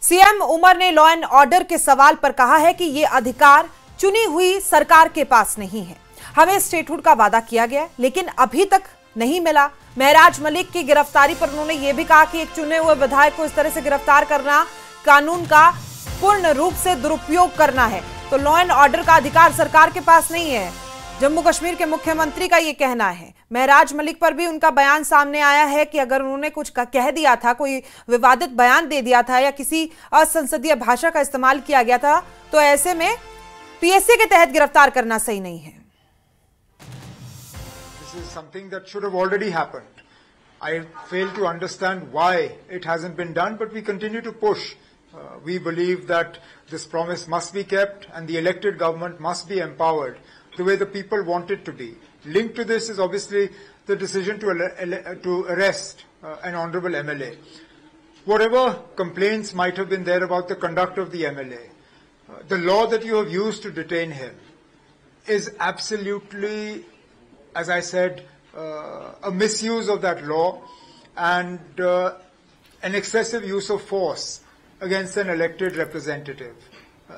CM Umar ने law and order के सवाल पर कहा है कि ये अधिकार चुनी हुई सरकार के पास नहीं है। हमें स्टेटहुड का वादा किया गया लेकिन अभी तक नहीं मिला। महराज मलिक की गिरफ्तारी पर उन्होंने ये भी कहा कि एक चुने हुए विधायक को इस तरह से गिरफ्तार करना कानून का पूर्ण रूप से दुरुपयोग करना है। तो लॉ एंड ऑर्डर का अधिकार सरकार के पास नहीं है, जम्मू कश्मीर के मुख्यमंत्री का ये कहना है। महराज मलिक पर भी उनका बयान सामने आया है कि अगर उन्होंने कुछ कह दिया था, कोई विवादित बयान दे दिया था या किसी असंसदीय भाषा का इस्तेमाल किया गया था, तो ऐसे में पीएससी के तहत गिरफ्तार करना सही नहीं है। This is something that should have already happened. I fail to understand why it hasn't been done, but we continue to push. We believe that this promise must be kept and the elected government must be empowered the way the people want it to be. Linked to this is obviously the decision to arrest an honorable MLA. Whatever complaints might have been there about the conduct of the MLA, the law that you have used to detain him is absolutely, as I said, a misuse of that law and an excessive use of force against an elected representative.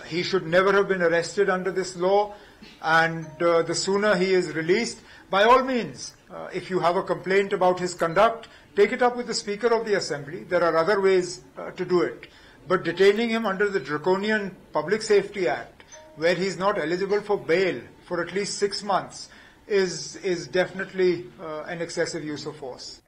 He should never have been arrested under this law, and the sooner he is released, by all means, if you have a complaint about his conduct, take it up with the Speaker of the Assembly. There are other ways to do it. But detaining him under the draconian Public Safety Act, where he's not eligible for bail for at least 6 months, is definitely an excessive use of force.